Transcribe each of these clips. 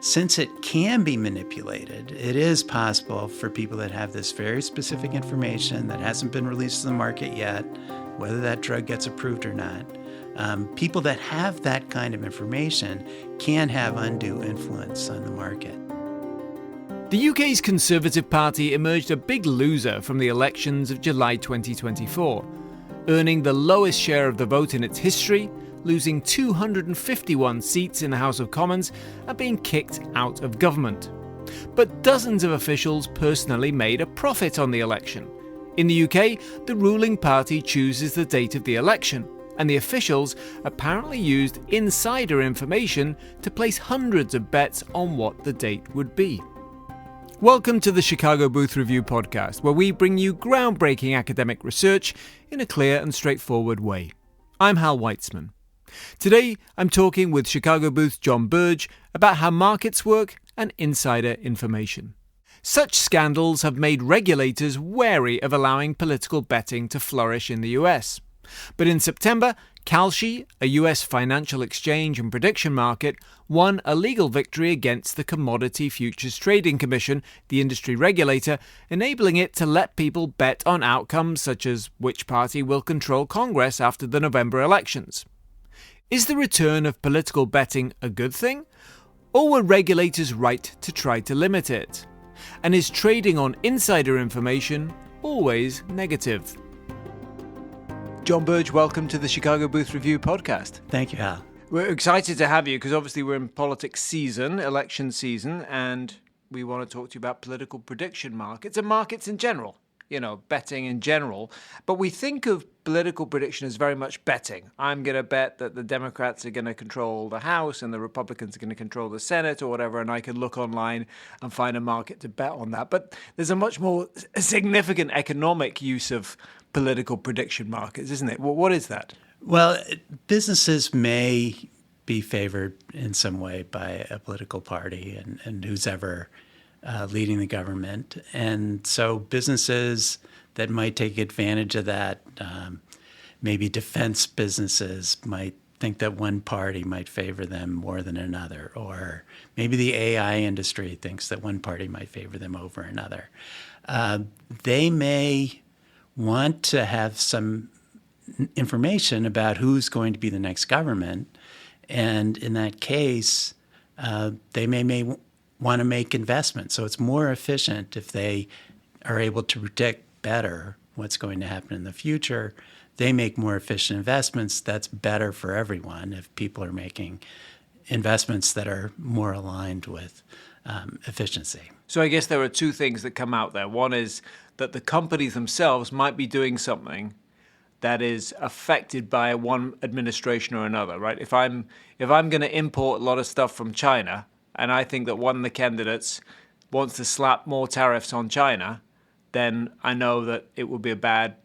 since it can be manipulated, it is possible for people that have this very specific information that hasn't been released to the market yet, whether that drug gets approved or not. People that have that kind of information can have undue influence on the market. The UK's Conservative Party emerged a big loser from the elections of July 2024, earning the lowest share of the vote in its history, losing 251 seats in the House of Commons and being kicked out of government. But dozens of officials personally made a profit on the election. In the UK, the ruling party chooses the date of the election, and the officials apparently used insider information to place hundreds of bets on what the date would be. Welcome to the Chicago Booth Review podcast, where we bring you groundbreaking academic research in a clear and straightforward way. I'm Hal Weitzman. Today, I'm talking with Chicago Booth's John Birge about how markets work and insider information. Such scandals have made regulators wary of allowing political betting to flourish in the US. But in September, Kalshi, a US financial exchange and prediction market, won a legal victory against the Commodity Futures Trading Commission, the industry regulator, enabling it to let people bet on outcomes such as which party will control Congress after the November elections. Is the return of political betting a good thing? Or were regulators right to try to limit it? And is trading on insider information always negative? John Birge, welcome to the Chicago Booth Review podcast. Thank you, Hal. We're excited to have you because obviously we're in politics season, election season, and we want to talk to you about political prediction markets and markets in general. Betting in general. But we think of political prediction as very much betting. I'm going to bet that the Democrats are going to control the House and the Republicans are going to control the Senate or whatever, and I can look online and find a market to bet on that. But there's a much more significant economic use of political prediction markets, isn't it? Well, what is that? Well, businesses may be favored in some way by a political party and who's ever leading the government. And so businesses that might take advantage of that, maybe defense businesses might think that one party might favor them more than another, or maybe the AI industry thinks that one party might favor them over another. They may want to have some information about who's going to be the next government, and in that case, they may want to make investments. So it's more efficient if they are able to predict better what's going to happen in the future. They make more efficient investments. That's better for everyone if people are making investments that are more aligned with efficiency. So I guess there are two things that come out there. One is that the companies themselves might be doing something that is affected by one administration or another, right? If I'm going to import a lot of stuff from China, and I think that one of the candidates wants to slap more tariffs on China, then I know that it would be bad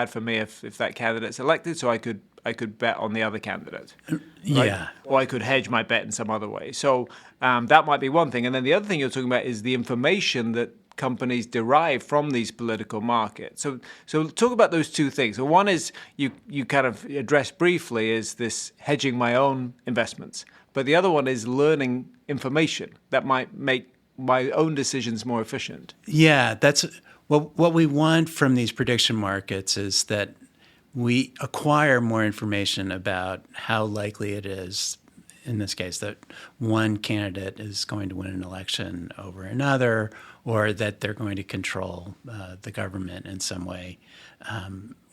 for me if that candidate's elected. So I could bet on the other candidate. Right? Yeah. Or I could hedge my bet in some other way. So that might be one thing. And then the other thing you're talking about is the information that companies derive from these political markets. So talk about those two things. So one is you kind of addressed briefly is this hedging my own investments. But the other one is learning information that might make my own decisions more efficient. Yeah, that's what we want from these prediction markets is that we acquire more information about how likely it is, in this case, that one candidate is going to win an election over another, or that they're going to control the government in some way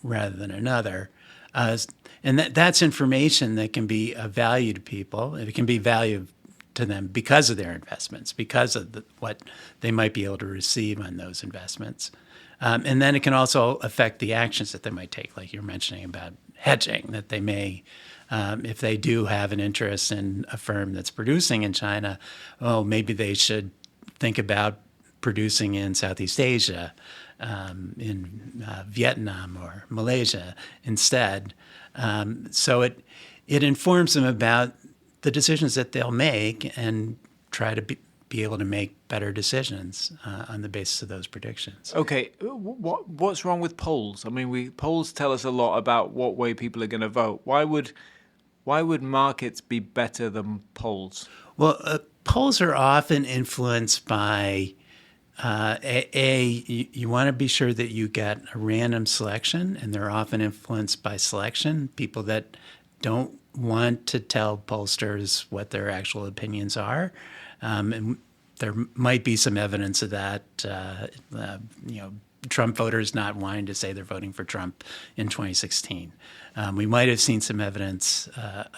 rather than another. And that's information that can be of value to people. It can be value to them because of their investments, because of what they might be able to receive on those investments. And then it can also affect the actions that they might take, like you're mentioning about hedging, that they may, if they do have an interest in a firm that's producing in China, maybe they should think about producing in Southeast Asia, in Vietnam or Malaysia instead. So it informs them about the decisions that they'll make and try to be able to make better decisions on the basis of those predictions. Okay, what's wrong with polls? I mean, polls tell us a lot about what way people are going to vote. Why would markets be better than polls? Well, polls are often influenced by you want to be sure that you get a random selection, and they're often influenced by selection. People that don't want to tell pollsters what their actual opinions are, and there might be some evidence of that. Trump voters not wanting to say they're voting for Trump in 2016. We might have seen some evidence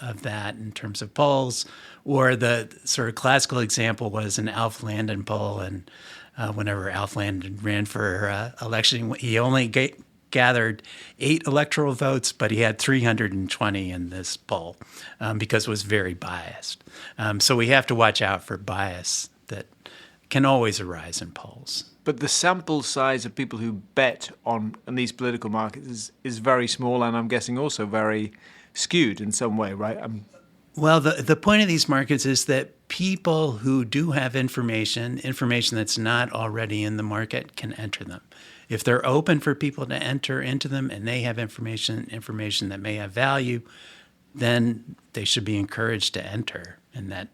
of that in terms of polls, or the sort of classical example was an Alf Landon poll, and whenever Alf Landon ran for election, he only gathered 8 electoral votes, but he had 320 in this poll because it was very biased. So we have to watch out for bias that can always arise in polls. But the sample size of people who bet on these political markets is very small, and I'm guessing also very skewed in some way, right? Well, the point of these markets is that people who do have information that's not already in the market can enter them. If they're open for people to enter into them and they have information that may have value, then they should be encouraged to enter, and that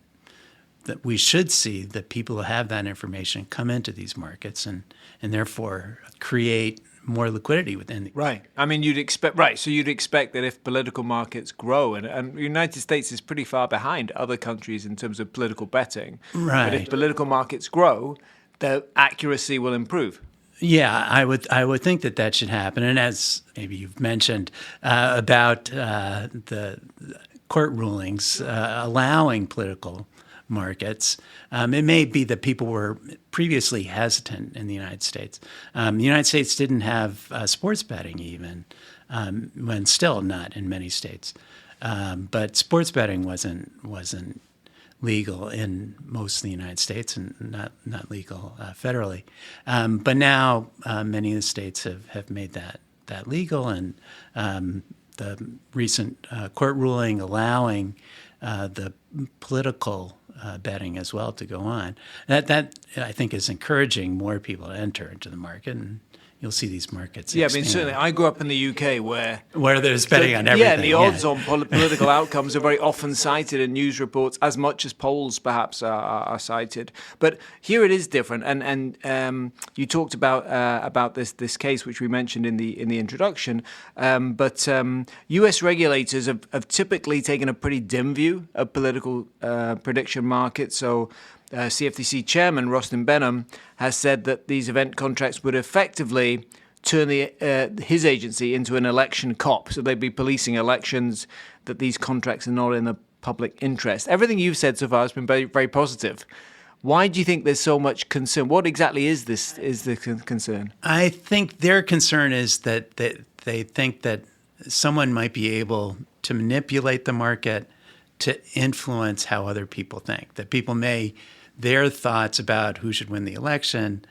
we should see that people who have that information come into these markets and therefore create more liquidity within the Right. I mean, you'd expect that if political markets grow, and the United States is pretty far behind other countries in terms of political betting. Right. But if political markets grow, the accuracy will improve. Yeah, I would think that should happen. And as maybe you've mentioned about the court rulings allowing political markets, it may be that people were previously hesitant in the United States. The United States didn't have sports betting even, when still not in many states. But sports betting wasn't legal in most of the United States and not legal federally. But now many of the states have made that legal, and the recent court ruling allowing the political betting as well to go on. That I think is encouraging more people to enter into the market, and you'll see these markets expand. I mean, certainly. I grew up in the UK where there's betting on everything. Yeah, and the odds on political outcomes are very often cited in news reports as much as polls perhaps are cited. But here it is different, and you talked about this case which we mentioned in the introduction. But U.S. regulators have typically taken a pretty dim view of political prediction markets. So CFTC Chairman Rustin Benham has said that these event contracts would effectively turn his agency into an election cop. So they'd be policing elections, that these contracts are not in the public interest. Everything you've said so far has been very, very positive. Why do you think there's so much concern? What exactly is the concern? I think their concern is that they think that someone might be able to manipulate the market to influence how other people think, that their thoughts about who should win the election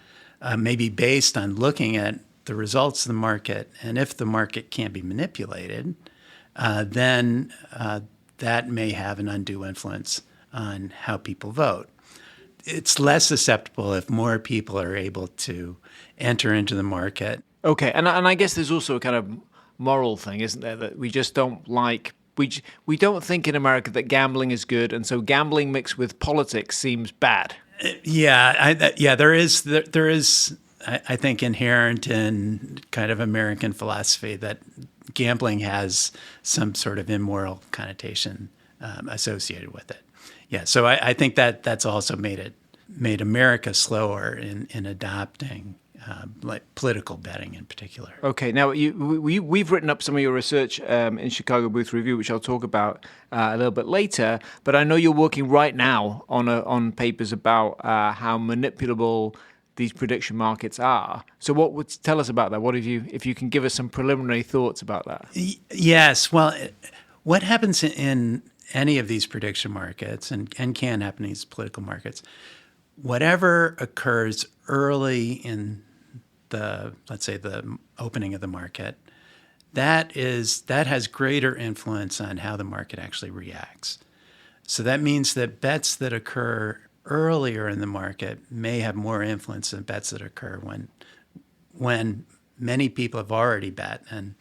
may be based on looking at the results of the market. And if the market can't be manipulated, then that may have an undue influence on how people vote. It's less susceptible if more people are able to enter into the market. Okay, and I guess there's also a kind of moral thing, isn't there, that we just don't like. We don't think in America that gambling is good, and so gambling mixed with politics seems bad. There is I think inherent in kind of American philosophy that gambling has some sort of immoral connotation associated with it. Yeah, so I think that's also made America slower in adopting like political betting in particular. Okay, now we've written up some of your research in Chicago Booth Review, which I'll talk about a little bit later. But I know you're working right now on papers about how manipulable these prediction markets are. So tell us about that? If you can give us some preliminary thoughts about that? Yes. Well, what happens in any of these prediction markets and can happen in these political markets, whatever occurs early in let's say the opening of the market, that has greater influence on how the market actually reacts. So that means that bets that occur earlier in the market may have more influence than bets that occur when many people have already bet and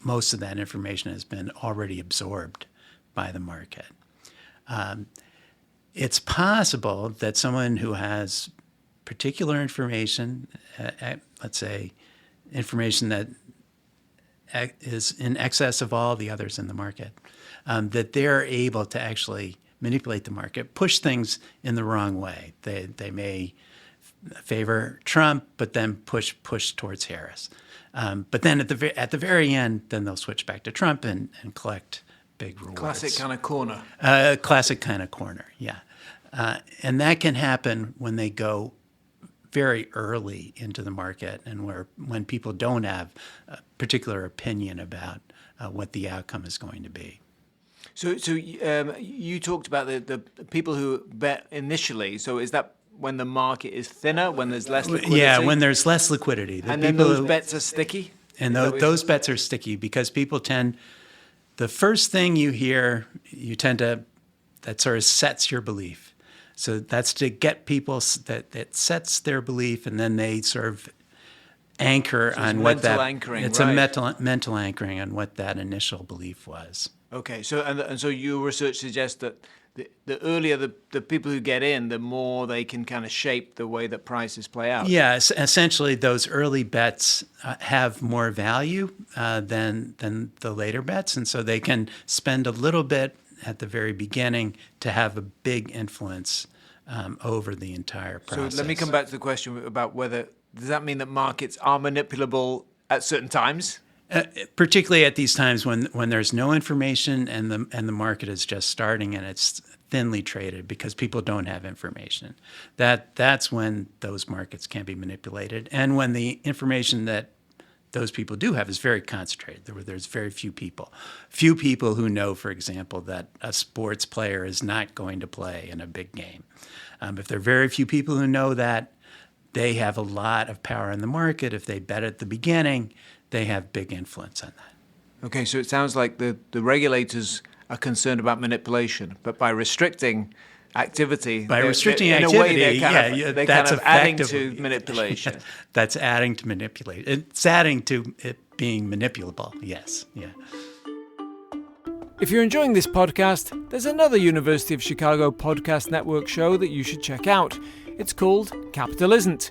most of that information has been already absorbed by the market. It's possible that someone who has particular information, let's say information that is in excess of all the others in the market, that they're able to actually manipulate the market, push things in the wrong way. They may favor Trump, but then push towards Harris. But then at the very end, then they'll switch back to Trump and collect big rewards. Classic kind of corner. Classic kind of corner, yeah. And that can happen when they go very early into the market and when people don't have a particular opinion about what the outcome is going to be. So you talked about the people who bet initially. So is that when the market is thinner, when there's less liquidity? Yeah, when there's less liquidity. And then those bets are sticky? And those bets are sticky because people the first thing you hear, that sort of sets your belief. So that's to get people, that sets their belief, and then they sort of anchor on what that. Anchoring, it's right. a mental anchoring on what that initial belief was. Okay, so and so your research suggests that the earlier the people who get in, the more they can kind of shape the way that prices play out. Yeah, essentially those early bets have more value than the later bets, and so they can spend a little bit at the very beginning to have a big influence over the entire process. So let me come back to the question about does that mean that markets are manipulable at certain times? Particularly at these times when there's no information and the market is just starting and it's thinly traded because people don't have information. That's when those markets can be manipulated, and when the information that those people do have is very concentrated. There's very few people who know, for example, that a sports player is not going to play in a big game. If there are very few people who know that, they have a lot of power in the market. If they bet at the beginning, they have big influence on that. Okay, so it sounds like the regulators are concerned about manipulation, but by restricting activity, they're kind of adding to manipulation. That's adding to manipulate. It's adding to it being manipulable. Yes, yeah. If you're enjoying this podcast, there's another University of Chicago podcast network show that you should check out. It's called Capital Isn't.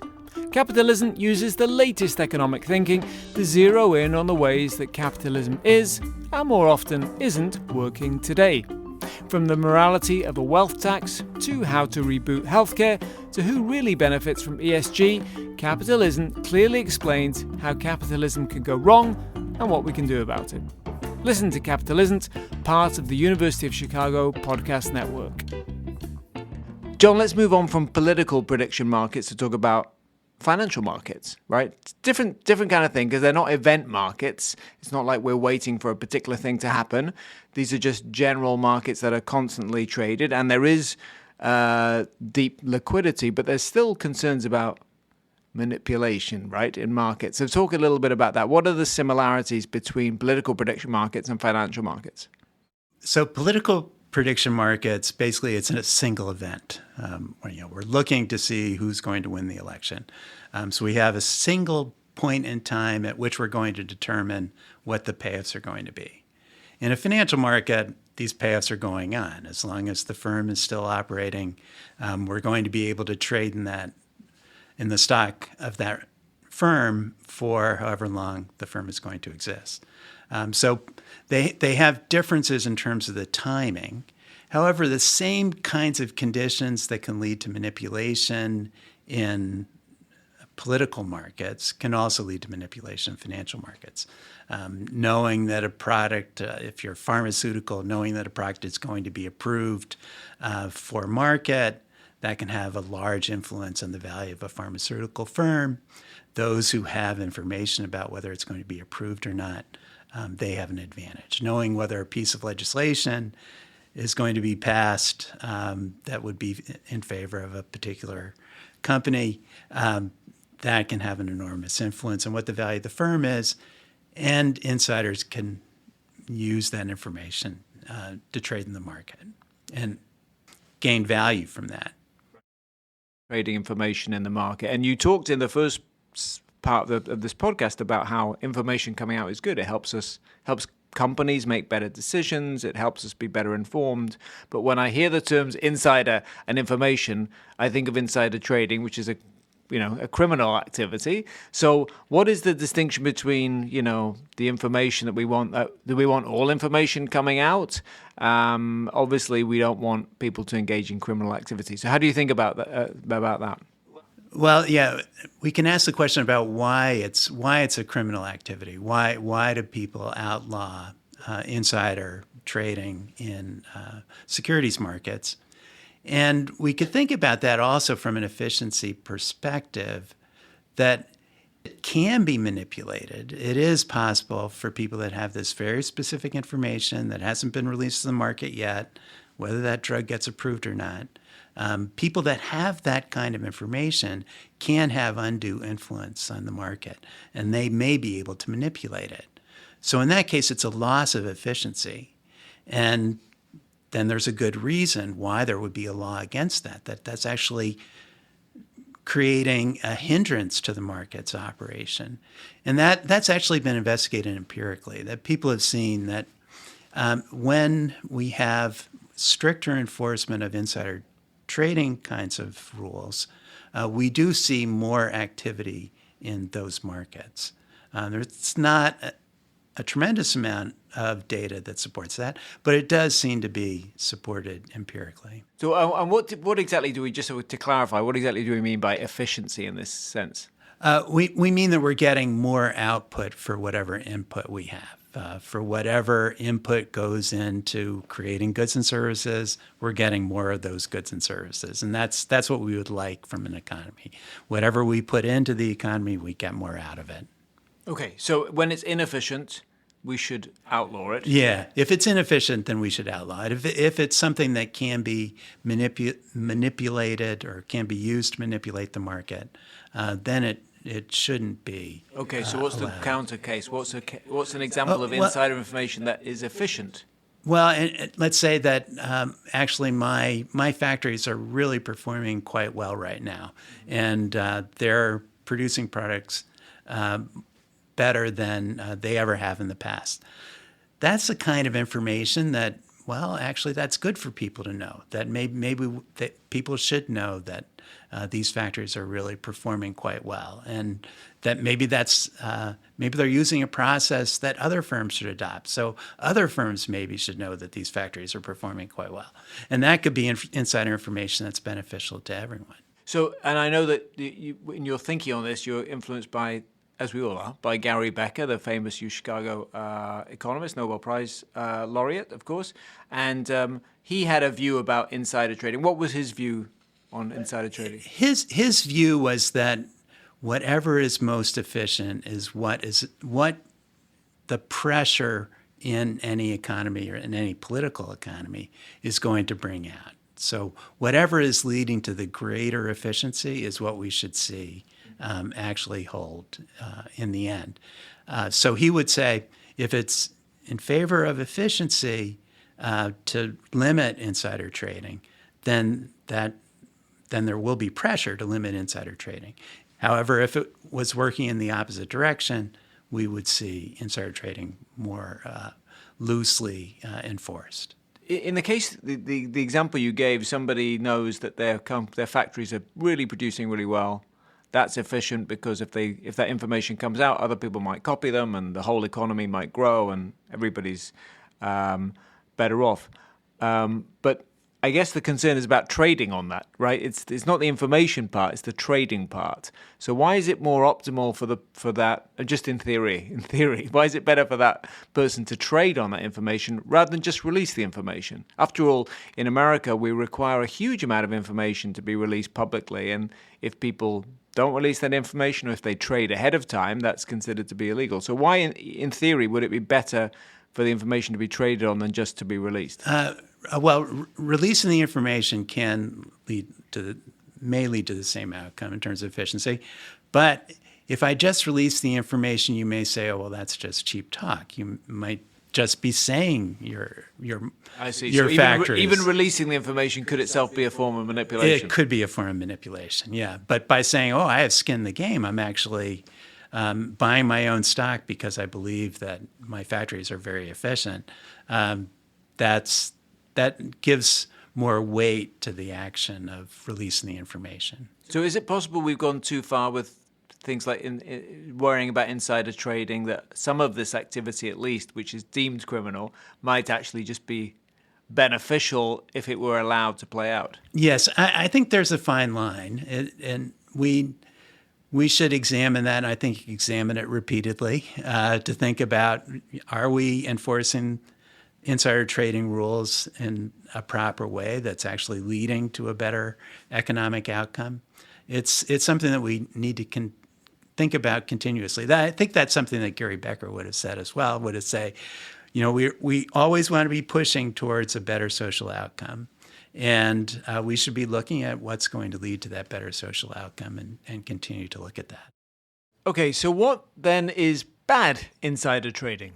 Capital Isn't uses the latest economic thinking to zero in on the ways that capitalism is, and more often isn't, working today. From the morality of a wealth tax, to how to reboot healthcare, to who really benefits from ESG, Capital Isn't clearly explains how capitalism can go wrong and what we can do about it. Listen to Capital Isn't, part of the University of Chicago podcast network. John, let's move on from political prediction markets to talk about financial markets, right? It's different kind of thing because they're not event markets. It's not like we're waiting for a particular thing to happen. These are just general markets that are constantly traded, and there is deep liquidity, but there's still concerns about manipulation, right, in markets. So talk a little bit about that. What are the similarities between political prediction markets and financial markets? So political prediction markets, basically it's a single event. We're looking to see who's going to win the election. So we have a single point in time at which we're going to determine what the payoffs are going to be. In a financial market, these payoffs are going on. As long as the firm is still operating, we're going to be able to trade in the stock of that firm for however long the firm is going to exist. So they have differences in terms of the timing. However, the same kinds of conditions that can lead to manipulation in political markets can also lead to manipulation in financial markets. Knowing that a product, if you're pharmaceutical, knowing that a product is going to be approved for market, that can have a large influence on the value of a pharmaceutical firm. Those who have information about whether it's going to be approved or not, they have an advantage. Knowing whether a piece of legislation is going to be passed that would be in favor of a particular company, that can have an enormous influence on what the value of the firm is, and insiders can use that information to trade in the market and gain value from that. Trading information in the market. And you talked in the first part of this podcast about how information coming out is good. It helps companies make better decisions. It helps us be better informed. But when I hear the terms insider and information, I think of insider trading, which is a criminal activity. So what is the distinction between, the information that we want? Do we want all information coming out? Obviously, we don't want people to engage in criminal activity. So how do you think about that? Well, yeah, we can ask the question about why it's a criminal activity. Why do people outlaw insider trading in securities markets? And we could think about that also from an efficiency perspective, that it can be manipulated. It is possible for people that have this very specific information that hasn't been released to the market yet, whether that drug gets approved or not. People that have that kind of information can have undue influence on the market, and they may be able to manipulate it. So in that case, it's a loss of efficiency. And then there's a good reason why there would be a law against that. That's actually creating a hindrance to the market's operation. And that's actually been investigated empirically, that people have seen that when we have stricter enforcement of insider trading kinds of rules, we do see more activity in those markets. There's not a tremendous amount of data that supports that, but it does seem to be supported empirically. So, and what exactly do we, just to clarify, what exactly do we mean by efficiency in this sense? We mean that we're getting more output for whatever input we have. For whatever input goes into creating goods and services, we're getting more of those goods and services. And that's what we would like from an economy. Whatever we put into the economy, we get more out of it. Okay, so when it's inefficient, we should outlaw it. Yeah, if it's inefficient, then we should outlaw it. If it's something that can be manipulated or can be used to manipulate the market, then it shouldn't be. Okay, so what's the counter case? What's an example of insider information that is efficient? Well, and let's say that actually my factories are really performing quite well right now, and they're producing products better than they ever have in the past. That's the kind of information that, well, actually that's good for people to know, that maybe that people should know that these factories are really performing quite well, and that maybe they're using a process that other firms should adopt. So other firms maybe should know that these factories are performing quite well. And that could be insider information that's beneficial to everyone. So, and I know that in your thinking on this, you're influenced by, as we all are, by Gary Becker, the famous Chicago economist, Nobel Prize laureate, of course. And he had a view about insider trading. What was his view on insider trading? His view was that whatever is most efficient is what the pressure in any economy or in any political economy is going to bring out. So whatever is leading to the greater efficiency is what we should see actually hold in the end. So he would say if it's in favor of efficiency to limit insider trading, then there will be pressure to limit insider trading. However, if it was working in the opposite direction, we would see insider trading more loosely enforced. In the case, the example you gave, somebody knows that their factories are really producing really well. That's efficient because if that information comes out, other people might copy them, and the whole economy might grow, and everybody's better off. But I guess the concern is about trading on that, right? It's not the information part; it's the trading part. So why is it more optimal for that? Just in theory, why is it better for that person to trade on that information rather than just release the information? After all, in America, we require a huge amount of information to be released publicly, and if people don't release that information, or if they trade ahead of time, that's considered to be illegal. So why, in theory, would it be better for the information to be traded on than just to be released? Releasing the information may lead to the same outcome in terms of efficiency. But if I just release the information, you may say, oh, well, that's just cheap talk. You might just be saying your factories. Even releasing the information could itself be a form of manipulation. It could be a form of manipulation, yeah. But by saying, oh, I have skin in the game, I'm actually buying my own stock because I believe that my factories are very efficient, that gives more weight to the action of releasing the information. So is it possible we've gone too far with things like worrying about insider trading, that some of this activity, at least, which is deemed criminal, might actually just be beneficial if it were allowed to play out? Yes, I think there's a fine line, and we should examine that, and I think examine it repeatedly to think about, are we enforcing insider trading rules in a proper way that's actually leading to a better economic outcome? It's something that we need to think about continuously. I think that's something that Gary Becker would have said as well, would have said, we always want to be pushing towards a better social outcome. And we should be looking at what's going to lead to that better social outcome and continue to look at that. Okay, so what then is bad insider trading?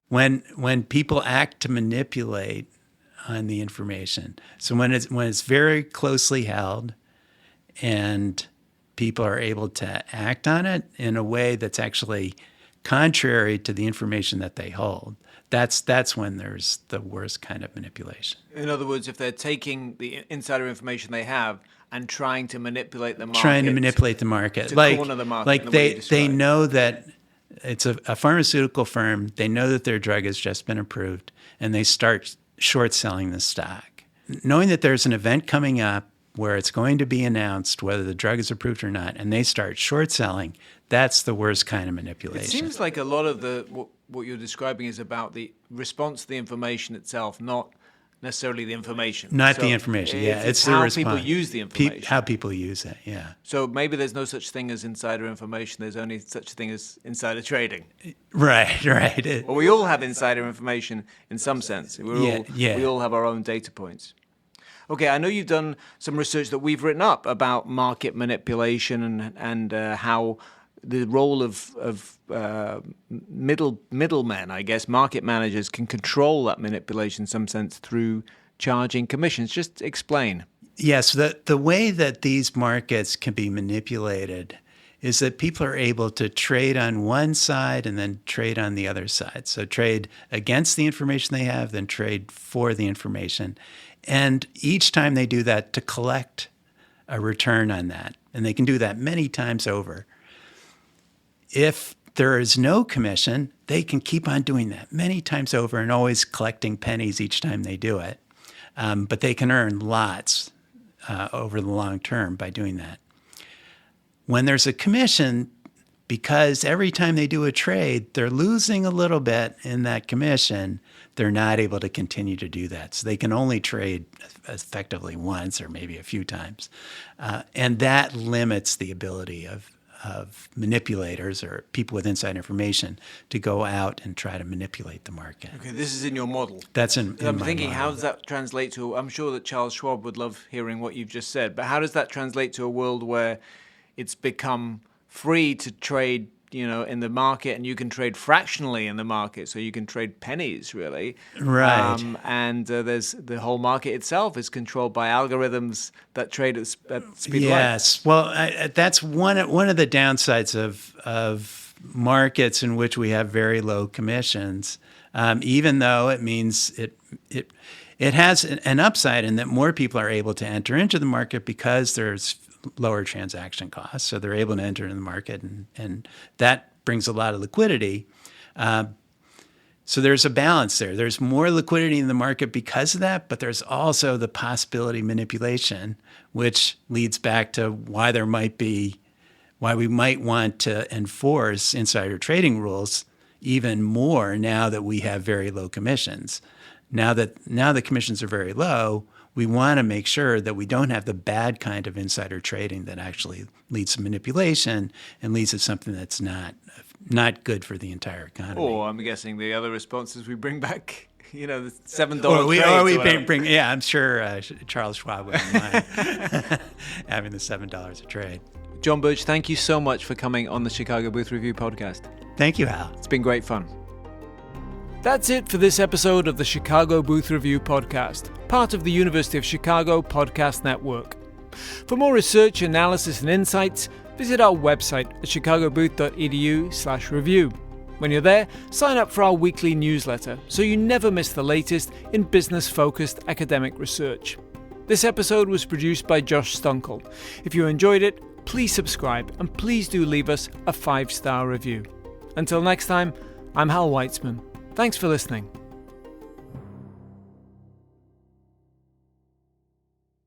When people act to manipulate on the information. So when it's very closely held and people are able to act on it in a way that's actually contrary to the information that they hold, that's when there's the worst kind of manipulation. In other words, if they're taking the insider information they have and trying to manipulate the market. Trying to manipulate the market. To corner the market. Like they know that it's a pharmaceutical firm. They know that their drug has just been approved, and they start short selling the stock. Knowing that there's an event coming up where it's going to be announced whether the drug is approved or not, and they start short selling, that's the worst kind of manipulation. It seems like a lot of what you're describing is about the response to the information itself, not necessarily the information. Not the information, yeah. It's the how response. People use the information. How people use it, yeah. So maybe there's no such thing as insider information. There's only such a thing as insider trading. Right. Well, we all have insider information in some sense. We all have our own data points. Okay, I know you've done some research that we've written up about market manipulation and how the role of middlemen, I guess, market managers, can control that manipulation in some sense through charging commissions. Just explain. Yes, the way that these markets can be manipulated is that people are able to trade on one side and then trade on the other side. So trade against the information they have, then trade for the information. And each time they do that, to collect a return on that. And they can do that many times over. If there is no commission, they can keep on doing that many times over and always collecting pennies each time they do it. But they can earn lots over the long term by doing that. When there's a commission, because every time they do a trade, they're losing a little bit in that commission, they're not able to continue to do that. So they can only trade effectively once or maybe a few times. And that limits the ability of manipulators or people with inside information to go out and try to manipulate the market. Okay, this is in your model. That's in I'm my thinking, model. how does that translate to, I'm sure that Charles Schwab would love hearing what you've just said, but how does that translate to a world where it's become free to trade, in the market, and you can trade fractionally in the market, so you can trade pennies, really. Right. And there's the whole market itself is controlled by algorithms that trade at speed of light. Yes. Well, that's one of the downsides of markets in which we have very low commissions, even though it means it has an upside in that more people are able to enter into the market because there's lower transaction costs. So they're able to enter in the market, and that brings a lot of liquidity. So there's a balance there. There's more liquidity in the market because of that, but there's also the possibility of manipulation, which leads back to why we might want to enforce insider trading rules even more now that we have very low commissions. Now the commissions are very low, we want to make sure that we don't have the bad kind of insider trading that actually leads to manipulation and leads to something that's not good for the entire economy. Or I'm guessing the other response is we bring back, the $7 trades. I'm sure Charles Schwab wouldn't mind having the $7 a trade. John Birge, thank you so much for coming on the Chicago Booth Review podcast. Thank you, Hal. It's been great fun. That's it for this episode of the Chicago Booth Review podcast, part of the University of Chicago Podcast Network. For more research, analysis, and insights, visit our website at chicagobooth.edu/review. When you're there, sign up for our weekly newsletter so you never miss the latest in business-focused academic research. This episode was produced by Josh Stunkel. If you enjoyed it, please subscribe and please do leave us a 5-star review. Until next time, I'm Hal Weitzman. Thanks for listening.